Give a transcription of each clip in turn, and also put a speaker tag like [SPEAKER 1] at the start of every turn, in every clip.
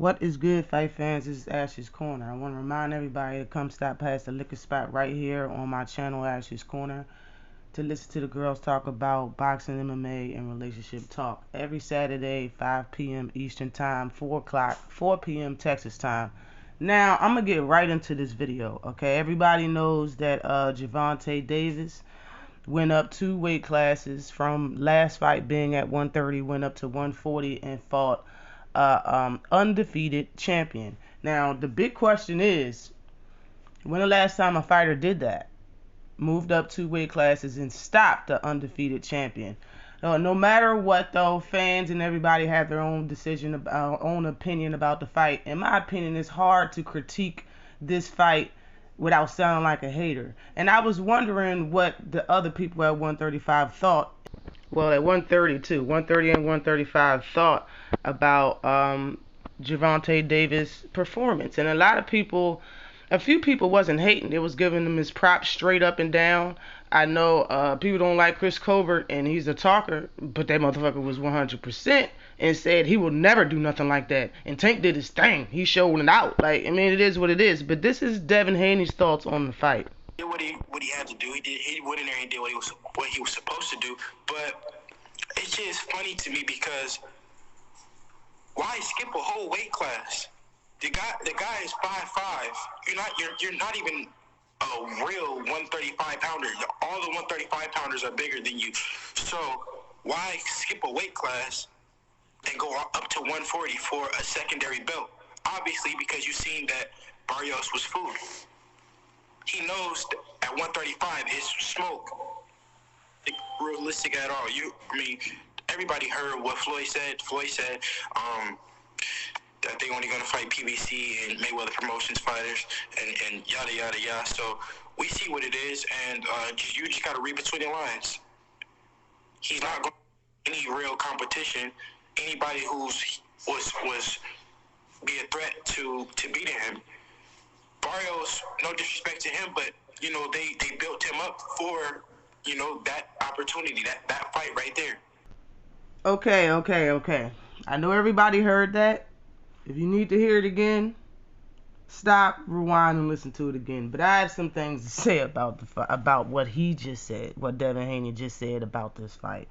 [SPEAKER 1] What is good, fight fans? This is Ash's Corner. I want to remind everybody to come stop past the liquor spot right here on my channel, Ash's Corner, to listen to the girls talk about boxing, MMA, and relationship talk every Saturday, 5 p.m. Eastern Time, 4 p.m. Texas Time. Now, I'm going to get right into this video, okay? Everybody knows that Gervonta Davis went up 2 weight classes from last fight being at 130, went up to 140 and fought undefeated champion. Now, the big question is, when the last time a fighter did that? Moved up 2 weight classes and stopped the undefeated champion. No matter what, though, fans and everybody have their own decision, own opinion about the fight. In my opinion, it's hard to critique this fight without sounding like a hater. And I was wondering what the other people at 135 thought. Well, at 130 and 135 thought about Gervonta Davis' performance. And a few people wasn't hating. They was giving him his props straight up and down. I know people don't like Chris Colbert, and he's a talker, but that motherfucker was 100% and said he will never do nothing like that. And Tank did his thing. He showed it out. Like, I mean, it is what it is. But this is Devin Haney's thoughts on the fight.
[SPEAKER 2] He did what he had to do. He went in there and did what he was supposed to do. But it's just funny to me because why skip a whole weight class? The guy is 5'5". You're not even a real 135 pounder. All the 135 pounders are bigger than you. So why skip a weight class and go up to 140 for a secondary belt? Obviously, because you've seen that Barrios was food. He knows that at 135 is smoke. Realistic at all. Everybody heard what Floyd said. Floyd said that they only going to fight PBC and Mayweather Promotions fighters and yada, yada, yada. So we see what it is, and you just got to read between the lines. He's not going to any real competition. Anybody who's was be a threat to beating him. Barrios, no disrespect to him, but, they built him up for, that opportunity, that fight right there.
[SPEAKER 1] Okay. I know everybody heard that. If you need to hear it again, stop, rewind, and listen to it again. But I have some things to say about what he just said, what Devin Haney just said about this fight.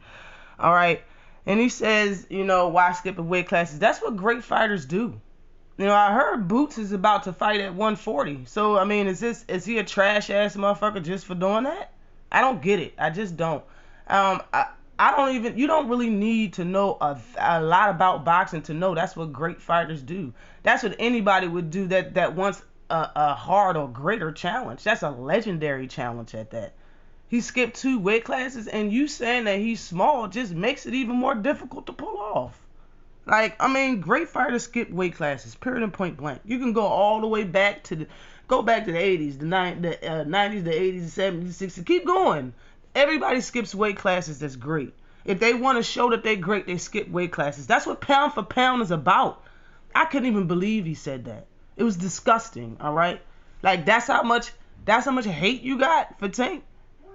[SPEAKER 1] All right, and he says, why skip a weight classes? That's what great fighters do. I heard Boots is about to fight at 140. So I mean, is he a trash ass motherfucker just for doing that? I don't get it. I just don't. You don't really need to know a lot about boxing to know that's what great fighters do. That's what anybody would do that wants a hard or greater challenge. That's a legendary challenge at that. He skipped 2 weight classes, and you saying that he's small just makes it even more difficult to pull off. Great fighters skip weight classes, period and point blank. You can go all the way back to the 80s, the 90s, the 80s, the 70s, the 60s. Keep going. Everybody skips weight classes that's great. If they want to show that they're great, they skip weight classes. That's what pound for pound is about. I couldn't even believe he said that. It was disgusting, all right? That's how much hate you got for Tank?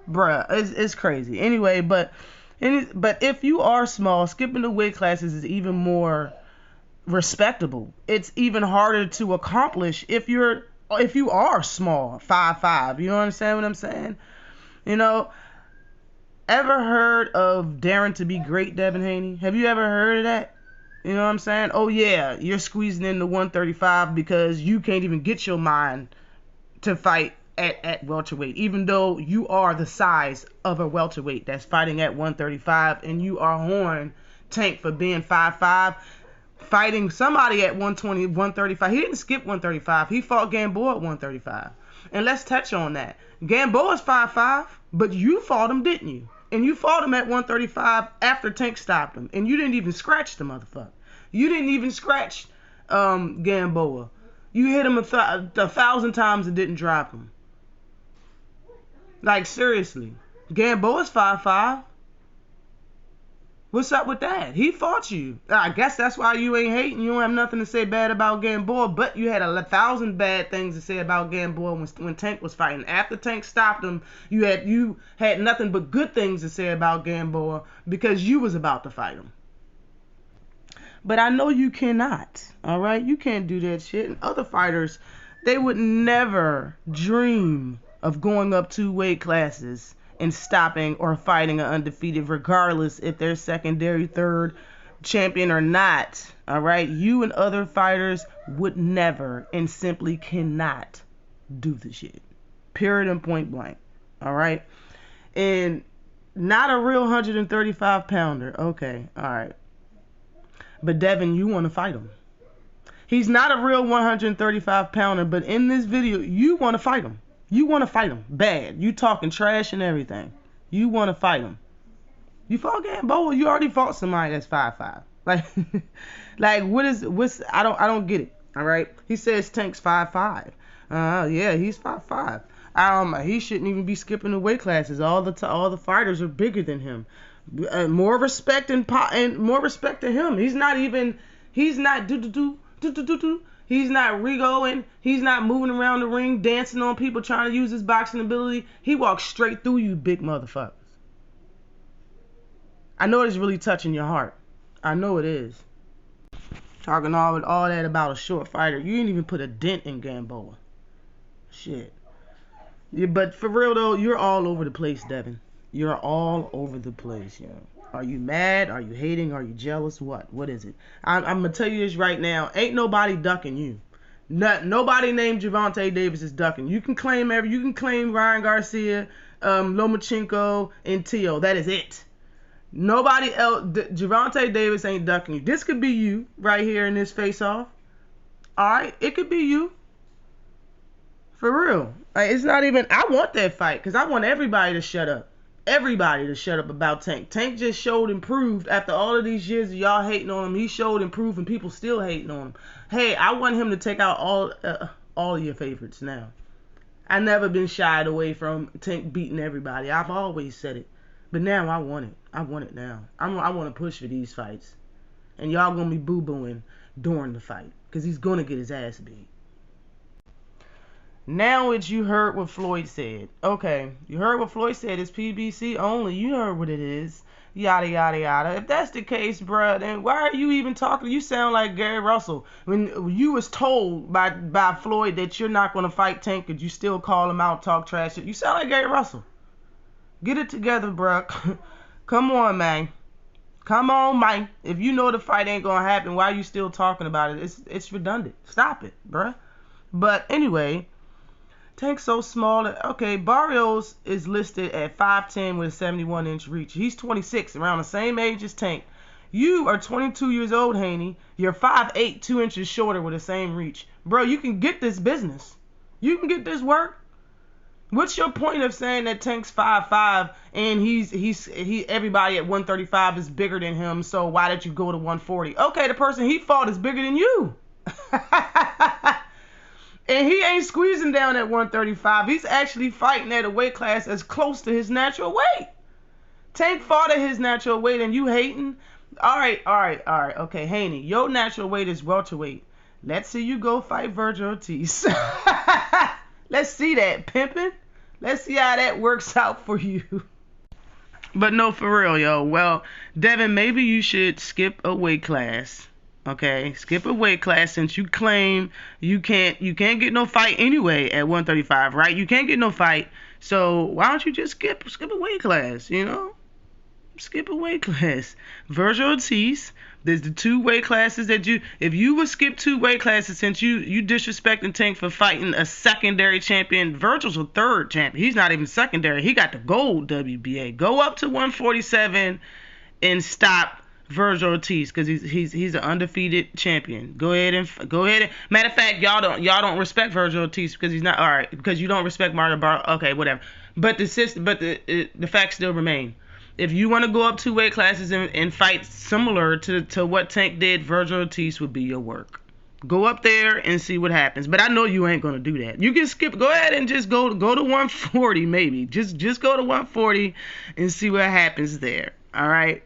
[SPEAKER 1] Bruh, it's crazy. Anyway, but if you are small, skipping the weight classes is even more respectable. It's even harder to accomplish if you are small, 5'5". You understand what I'm saying? Ever heard of Daring to Be Great, Devin Haney? Have you ever heard of that? You know what I'm saying? Oh yeah, you're squeezing in the 135 because you can't even get your mind to fight at welterweight, even though you are the size of a welterweight that's fighting at 135, and you are horn Tank for being 5'5", fighting somebody at 120, 135. He didn't skip 135. He fought Gamboa at 135. And let's touch on that. Gamboa's 5'5", but you fought him, didn't you? And you fought him at 135 after Tank stopped him. And you didn't even scratch the motherfucker. You didn't even scratch Gamboa. You hit him 1,000 times and didn't drop him. Seriously. Gamboa's 5'5". What's up with that? He fought you. I guess that's why you ain't hating. You don't have nothing to say bad about Gamboa, but you had 1,000 bad things to say about Gamboa when Tank was fighting. After Tank stopped him, you had nothing but good things to say about Gamboa because you was about to fight him. But I know you cannot. All right, you can't do that shit. And other fighters, they would never dream of going up 2 weight classes and stopping or fighting an undefeated, regardless if they're secondary, third champion or not. All right, you and other fighters would never and simply cannot do the shit. Period and point blank. All right, and not a real 135 pounder. Okay, all right. But Devin, you want to fight him. He's not a real 135 pounder, but in this video, you want to fight him. You want to fight him bad. You talking trash and everything. You want to fight him. You fought Gamboa. You already fought somebody that's 5'5". Like what's I don't get it. All right. He says Tank's 5'5". Yeah, he's 5'5". He shouldn't even be skipping the weight classes. All the fighters are bigger than him. More respect and more respect to him. He's not He's not regoing. He's not moving around the ring, dancing on people, trying to use his boxing ability. He walks straight through you, big motherfuckers. I know it's really touching your heart. I know it is. Talking all that about a short fighter. You didn't even put a dent in Gamboa. Shit. Yeah, but for real though, you're all over the place, Devin. You're all over the place, you know. Are you mad? Are you hating? Are you jealous? What is it? I'm gonna tell you this right now. Ain't nobody ducking you. Nobody named Gervonta Davis is ducking. You can claim Ryan Garcia, Lomachenko, and Tio. That is it. Nobody else. Gervonta Davis ain't ducking you. This could be you right here in this face-off. All right, it could be you. For real. Like, it's not even. I want that fight because I want everybody to shut up. Everybody to shut up about Tank. Tank just showed improved after all of these years of y'all hating on him. He showed improved and people still hating on him. Hey, I want him to take out all of your favorites now. I never been shied away from Tank beating everybody. I've always said it. But now I want it. I want it now. I want to push for these fights. And y'all going to be boo-booing during the fight. Because he's going to get his ass beat. Now what you heard what Floyd said. Okay, you heard what Floyd said. It's PBC only. You heard what it is. Yada, yada, yada. If that's the case, bruh, then why are you even talking? You sound like Gary Russell. When you was told by Floyd that you're not going to fight Tank, and you still call him out, talk trash. You sound like Gary Russell. Get it together, bruh. Come on, man. Come on, man. If you know the fight ain't going to happen, why are you still talking about it? It's redundant. Stop it, bruh. But anyway, Tank's so small. Okay, Barrios is listed at 5'10 with a 71-inch reach. He's 26, around the same age as Tank. You are 22 years old, Haney. You're 5'8", 2 inches shorter with the same reach. Bro, you can get this business. You can get this work. What's your point of saying that Tank's 5'5" and he everybody at 135 is bigger than him, so why did you go to 140? Okay, the person he fought is bigger than you. And he ain't squeezing down at 135. He's actually fighting at a weight class as close to his natural weight. Tank fought at his natural weight and you hating? All right. Okay, Haney, your natural weight is welterweight. Let's see you go fight Virgil Ortiz. Let's see that, pimpin'. Let's see how that works out for you. But no, for real, yo. Well, Devin, maybe you should skip a weight class. Okay, skip a weight class since you claim you can't get no fight anyway at 135, right? You can't get no fight. So why don't you just skip a weight class, you know? Skip a weight class. Virgil Ortiz, there's the 2 weight classes that if you would skip 2 weight classes since you disrespecting Tank for fighting a secondary champion. Virgil's a 3rd champion. He's not even secondary. He got the gold WBA. Go up to 147 and stop Virgil Ortiz because he's an undefeated champion. Go ahead and matter of fact, y'all don't respect Virgil Ortiz because he's not all right because you don't respect Mario Bar. Okay, whatever. But the facts still remain. If you want to go up 2 weight classes and fight similar to what Tank did, Virgil Ortiz would be your work. Go up there and see what happens. But I know you ain't gonna do that. You can skip. Go ahead and just go to 140 maybe. Just go to 140 and see what happens there. All right.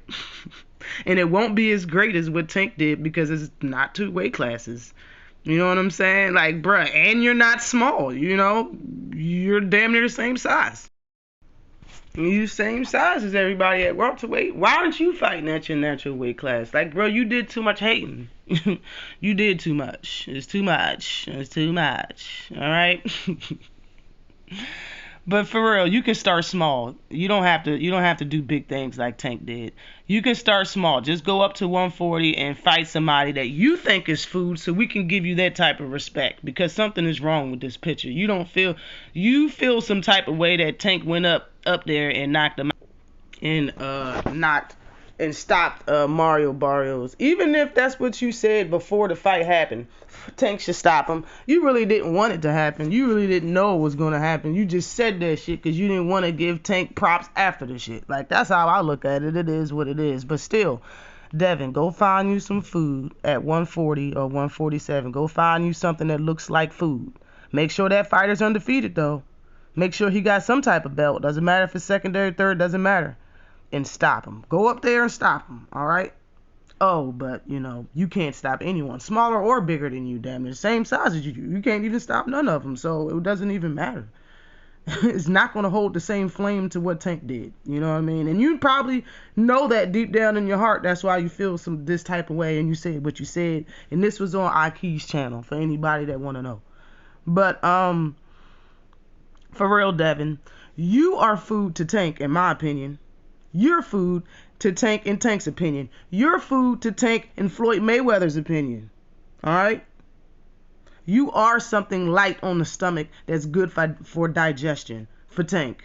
[SPEAKER 1] And it won't be as great as what Tank did because it's not 2 weight classes. You know what I'm saying? Like, bruh, and you're not small. You know, you're damn near the same size. You same size as everybody at welterweight. Why aren't you fighting at your natural weight class? Like, bro, you did too much hating. You did too much. It's too much. It's too much. All right. But for real, you can start small. You don't have to do big things like Tank did. You can start small. Just go up to 140 and fight somebody that you think is food, so we can give you that type of respect, because something is wrong with this picture. You feel some type of way that Tank went up there and knocked him out and stopped Mario Barrios. Even if that's what you said before the fight happened, Tank should stop him. You really didn't want it to happen. You really didn't know it was going to happen. You just said that shit because you didn't want to give Tank props after the shit. Like, that's how I look at it. It is what it is. But still, Devin, go find you some food at 140 or 147. Go find you something that looks like food. Make sure that fighter's undefeated, though. Make sure he got some type of belt. Doesn't matter if it's secondary, third, doesn't matter. And stop him. Go up there and stop him, all right? Oh, but, you can't stop anyone, smaller or bigger than you, damn it. Same size as you. You can't even stop none of them, so it doesn't even matter. It's not going to hold the same flame to what Tank did, you know what I mean? And you probably know that deep down in your heart. That's why you feel this type of way, and you said what you said. And this was on Ikey's channel for anybody that want to know. But, for real, Devin, you are food to Tank, in my opinion. You're food to Tank in Tank's opinion. You're food to Tank in Floyd Mayweather's opinion. Alright? You are something light on the stomach that's good for digestion for Tank.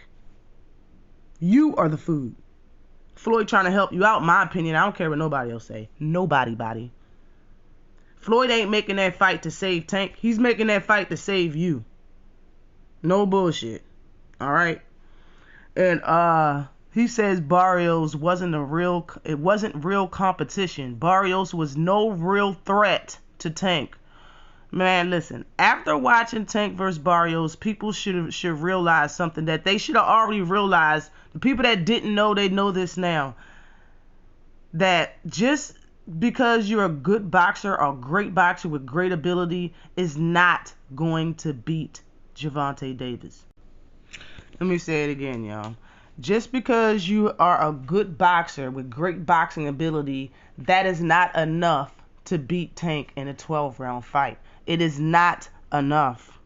[SPEAKER 1] You are the food. Floyd trying to help you out, in my opinion. I don't care what nobody else say. Nobody, body. Floyd ain't making that fight to save Tank. He's making that fight to save you. No bullshit. Alright? And, he says Barrios wasn't real competition. Barrios was no real threat to Tank. Man, listen, after watching Tank versus Barrios, people should realize something that they should have already realized. The people that didn't know, they know this now. That just because you're a good boxer or a great boxer with great ability is not going to beat Gervonta Davis. Let me say it again, y'all. Just because you are a good boxer with great boxing ability, that is not enough to beat Tank in a 12-round fight. It is not enough.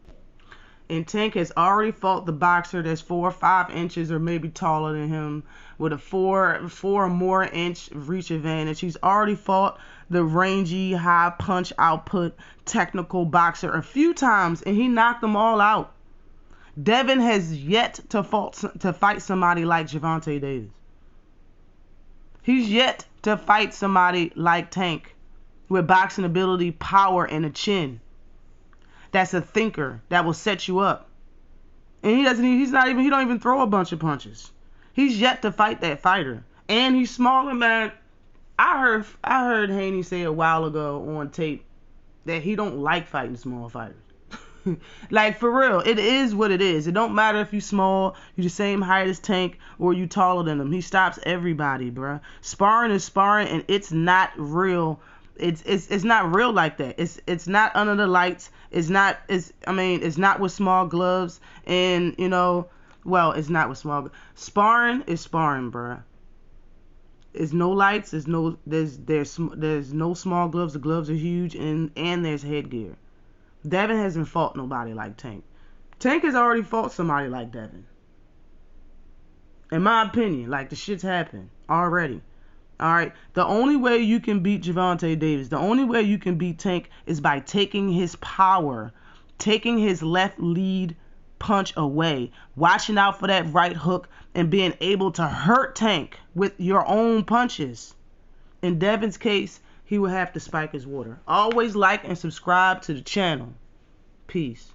[SPEAKER 1] And Tank has already fought the boxer that's 4 or 5 inches or maybe taller than him with a 4 or more inch reach advantage. He's already fought the rangy, high punch output, technical boxer a few times, and he knocked them all out. Devin has yet to fight somebody like Gervonta Davis. He's yet to fight somebody like Tank with boxing ability, power, and a chin. That's a thinker that will set you up. And he don't even throw a bunch of punches. He's yet to fight that fighter. And he's smaller, man. I heard Haney say a while ago on tape that he don't like fighting small fighters. Like, for real, it is what it is. It don't matter if you small, you the same height as Tank, or you taller than him. He stops everybody, bruh. Sparring is sparring, and it's not real. It's not real like that. It's not under the lights. It's not with small gloves, and it's not with small. Sparring is sparring, bruh. There's no lights. There's no small gloves. The gloves are huge, and there's headgear. Devin hasn't fought nobody like Tank. Tank has already fought somebody like Devin. In my opinion, like, the shit's happened already. Alright? The only way you can beat Gervonta Davis, the only way you can beat Tank is by taking his power, taking his left lead punch away, watching out for that right hook, and being able to hurt Tank with your own punches. In Devin's case, he will have to spike his water. Always like and subscribe to the channel. Peace.